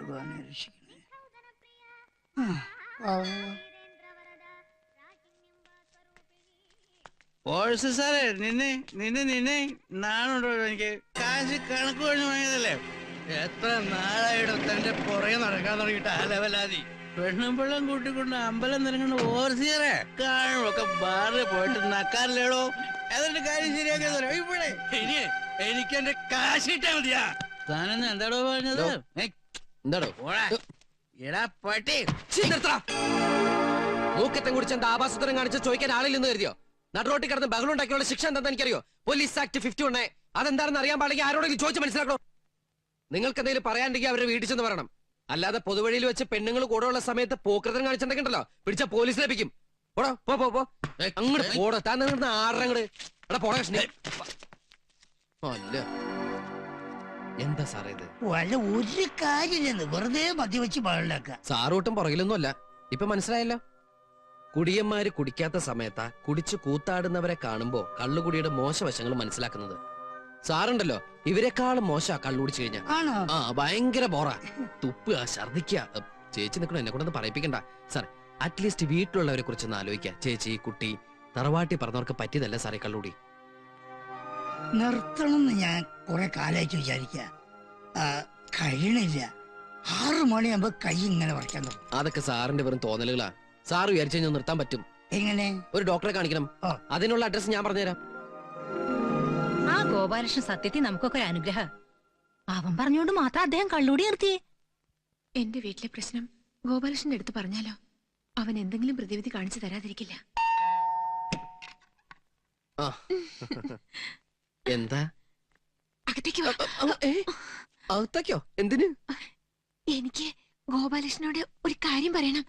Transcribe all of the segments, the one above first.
ഭഗവാനെ രക്ഷിക്കണേ. സാറേ നിന്നെ നിന്നെ നിന്നെ നാണുണ്ടോ? എനിക്ക് കാശ് കണക്ക് കഴിഞ്ഞ് വാങ്ങിയതല്ലേ. എത്ര നാളായിട്ട് തന്റെ പുറകെ നടക്കാൻ തുടങ്ങിയിട്ട് ആ ലെവലാതി. പെണ്ണും പിള്ളം കൂട്ടിക്കൊണ്ട് അമ്പലം നിറങ്ങുന്ന ഓർസിയറെ കാണുമൊക്കെ ബാറിൽ പോയിട്ട് നക്കാറില്ലേടോ. അതിന്റെ കാര്യം ശരിയാക്കിയതല്ലോ ഇവിടെ. ഇനി എനിക്ക് എന്റെ കാശ് കിട്ടാ മതിയാ. താനെന്ന് എന്താടോ പറഞ്ഞത്? എന്താടോ എടാ പട്ടി മൂക്കറ്റം കുടിച്ച് എന്താ ആഭാസത്തരം കാണിച്ച് ചോദിക്കാൻ ആളില്ലെന്ന് കരുതിയോ? നടുറോട്ടി കിടന്ന് ബഹളുണ്ടാക്കിയുള്ള ശിക്ഷ എന്താണെന്ന് എനിക്കറിയോ? പോലീസ് ആക്ട് 51 അതെന്താണെന്ന് അറിയാൻ പാടില്ലെങ്കിൽ ആരോടെങ്കിലും ചോദിച്ച് മനസ്സിലാക്കണോ? നിങ്ങൾക്ക് എന്തെങ്കിലും പറയാണ്ടെങ്കിൽ അവരുടെ വീട്ടിൽ ചെന്ന് പറയണം. അല്ലാതെ പൊതുവഴിയിൽ വെച്ച് പെണ്ണുങ്ങൾ കൂടെ ഉള്ള സമയത്ത് പോക്കൃതം കാണിച്ചിട്ടുണ്ടല്ലോ പിടിച്ച പോലീസ് ലഭിക്കും. പോടോ പോ അങ്ങോട്ട് പോടോ. താൻ നിന്ന് ആറങ്ങട് എടാ പോടാ കൃഷ്ണ. അല്ല എന്താ സാറേ ഇത്? വല്ല ഒരു കാര്യമില്ലെന്ന് വെറുതെ മദ്യവെച്ച് പാടില്ലാക്ക. സാറൂട്ടും പുറകിലൊന്നും അല്ല. ഇപ്പൊ മനസ്സിലായല്ലോ. കുടിയന്മാര് കുടിക്കാത്ത സമയത്താ കുടിച്ചു കൂത്താടുന്നവരെ കാണുമ്പോ കള്ളുകുടിയുടെ മോശവശങ്ങൾ മനസ്സിലാക്കുന്നത്. സാറുണ്ടല്ലോ ഇവരെക്കാളും മോശ കള്ളുകുടിച്ചു കഴിഞ്ഞാ. ആ ഭയങ്കര ബോറാ. തുപ്പുക ഛർദിക്കുക. ചേച്ചി നിൽക്കണം, എന്നെ കൊണ്ടൊന്ന് പറയിപ്പിക്കണ്ട സാർ. അറ്റ്ലീസ്റ്റ് വീട്ടിലുള്ളവരെ കുറിച്ചൊന്ന് ആലോചിക്കുക. ചേച്ചി കുട്ടി തറവാട്ടി പറഞ്ഞവർക്ക് പറ്റിയതല്ല സാറേ കള്ളുകുടി. നിർത്തണമെന്ന് ഞാൻ കുറെ കാലമായിട്ട് വിചാരിക്ക, കഴിയണില്ല. 6 മണിയാകുമ്പോ കൈ ഇങ്ങനെ വരയ്ക്കാൻ തുടങ്ങും. അതൊക്കെ സാറിന്റെ വെറും തോന്നലുകളാ. സാറ് വിചാരിച്ചു കഴിഞ്ഞാൽ നിർത്താൻ പറ്റും. എങ്ങനെ? ഒരു ഡോക്ടറെ കാണിക്കണം. അതിനുള്ള അഡ്രസ് ഞാൻ പറഞ്ഞുതരാം. ആ ഗോപാലകൃഷ്ണൻ സത്യത്തിൽ നമുക്കൊക്കെ അനുഗ്രഹ. അവൻ പറഞ്ഞോണ്ട് മാത്രം അദ്ദേഹം കള്ളൂടി നിർത്തിയേ. എന്റെ വീട്ടിലെ പ്രശ്നം ഗോപാലകൃഷ്ണന്റെ അടുത്ത് പറഞ്ഞാലോ അവൻ എന്തെങ്കിലും പ്രതിവിധി കാണിച്ചു തരാതിരിക്കില്ല. എന്താ അകത്തേക്ക് അകത്തേക്കോ? എന്തിന്? എനിക്ക് ഗോപാലകൃഷ്ണനോട് ഒരു കാര്യം പറയണം.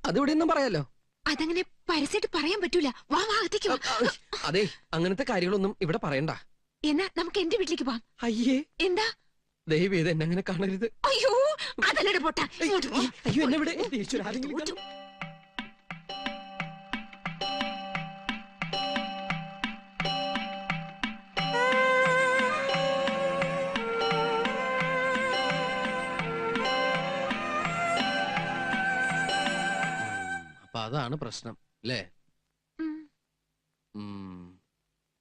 അതിവിടെ ഒന്നും പറയാലോ. അതങ്ങനെ പരസ്യമായിട്ട് പറയാൻ പറ്റൂല. വാ വാ അകത്തേക്ക് വാ. അതെ അങ്ങനത്തെ കാര്യങ്ങളൊന്നും ഇവിടെ പറയണ്ട. എന്നാ നമുക്ക് എന്റെ വീട്ടിലേക്ക് പോവാം. അയ്യേ എന്താ? ദയവ് ചെയ്ത് എന്നെ അങ്ങനെ കാണരുത്. അയ്യോ അതല്ലട പൊട്ട. അയ്യോ എന്നെ ഇവിടെ അപ്പൊ അതാണ് പ്രശ്നം അല്ലേ?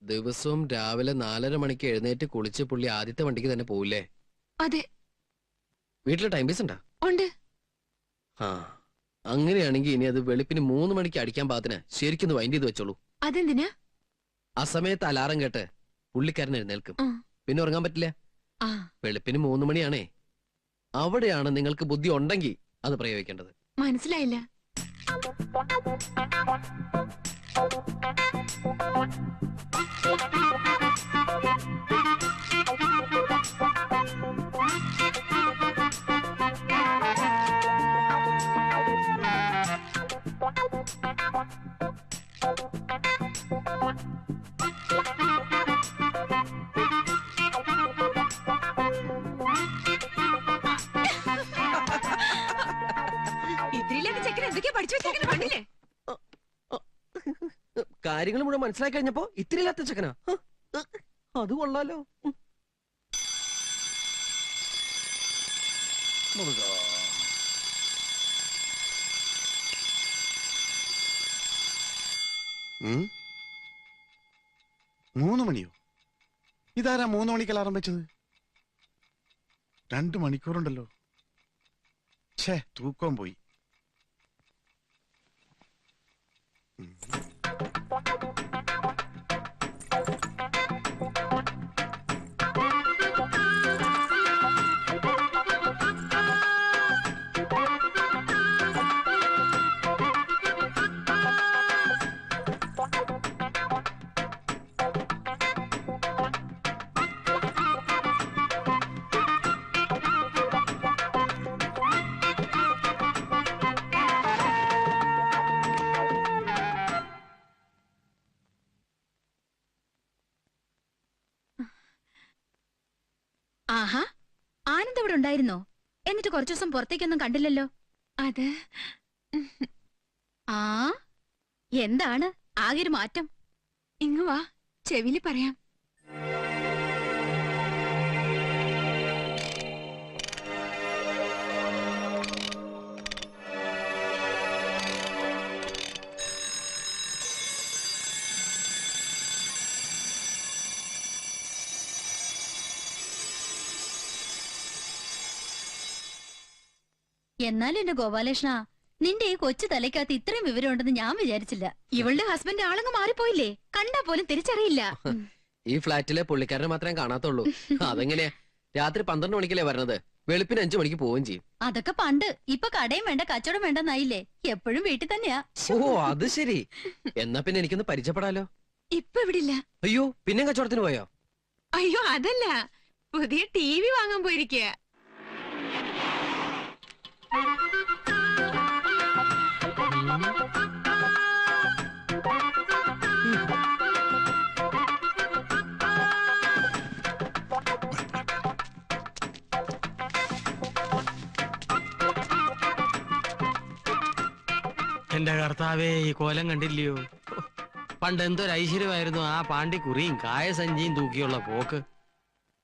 ദിവസവും രാവിലെ 4:30 മണിക്ക് എഴുന്നേറ്റ് കുളിച്ച് പുള്ളി ആദ്യത്തെ വണ്ടിക്ക് തന്നെ പോവില്ലേ? അതെ. വീട്ടില് ടൈം പീസ് ഉണ്ടാ? ഉണ്ട്. ആ അങ്ങനെയാണെങ്കിൽ ഇനി അത് വെളുപ്പിന് 3 മണിക്ക് അടിക്കാൻ പാകത്തിന് ശരിക്കും വൈൻഡ് ചെയ്ത് വെച്ചോളൂ. അതെന്തിനാ? ആ സമയത്ത് അലാറം കേട്ട് പുള്ളിക്കാരൻ എഴുന്നേൽക്കും. പിന്നെ ഉറങ്ങാൻ പറ്റില്ല. വെളുപ്പിന് 3 മണിയാണേ. അവിടെയാണ് നിങ്ങൾക്ക് ബുദ്ധി ഉണ്ടെങ്കിൽ അത് പ്രയോഗിക്കേണ്ടത്. മനസ്സിലായില്ല. കാര്യങ്ങൾ മുഴുവൻ മനസ്സിലാക്കി കഴിഞ്ഞപ്പോ ഇത്തിരി ഇല്ലാത്ത ചെക്കനാ. അത് കൊള്ളാലോ. മൂന്ന് മണിയോ? ഇതാരാ 3 മണിക്ക് അലാറം വെച്ചത്? 2 മണിക്കൂറുണ്ടല്ലോ. ഛേ തൂക്കം പോയി. ആഹാ ആനന്ദ് ഇവിടെ ഉണ്ടായിരുന്നോ? എന്നിട്ട് കുറച്ചു ദിവസം പുറത്തേക്കൊന്നും കണ്ടില്ലല്ലോ. അത് ആ എന്താണ് ആകെ ഒരു മാറ്റം? ഇങ്ങ് വാ, ചെവില് പറയാം. എന്നാലും എന്റെ ഗോപാലകൃഷ്ണ, നിന്റെ ഈ കൊച്ചു തലയ്ക്കകത്ത് ഇത്രയും വിവരം ഉണ്ടെന്ന് ഞാൻ വിചാരിച്ചില്ല. ഇവളുടെ ഹസ്ബൻഡ് ആളങ്ങ് മാറിപ്പോയില്ലേ, കണ്ടാ പോലും തിരിച്ചറിയില്ല. ഈ ഫ്ലാറ്റിലെ പുള്ളിക്കാരനെ മാത്രമേ കാണാത്തുള്ളൂ. അതെങ്ങനെയാ? രാത്രി 12 മണിക്കല്ലേ വരണത്, വെളുപ്പിന് 5 മണിക്ക് പോവുകയും ചെയ്യും. അതൊക്കെ പണ്ട്. ഇപ്പൊ കടയും വേണ്ട കച്ചവടം വേണ്ടെന്നായില്ലേ. എപ്പോഴും വീട്ടിൽ തന്നെയാ. ഓ അത് ശരി. എന്നാ പിന്നെ എനിക്കൊന്ന് പരിചയപ്പെടാലോ. ഇപ്പൊ ഇവിടില്ല. അയ്യോ, പിന്നെ കച്ചവടത്തിന് പോയോ? അയ്യോ അതല്ല, പുതിയ TV വാങ്ങാൻ പോയിരിക്കുക. എന്റെ കർത്താവേ, ഈ കോലം കണ്ടില്ലയോ? പണ്ട് എന്തൊരു ഐശ്വര്യമായിരുന്നു ആ പാണ്ടി കുറിയും കായസഞ്ചിയും തൂക്കിയുള്ള പോക്ക്.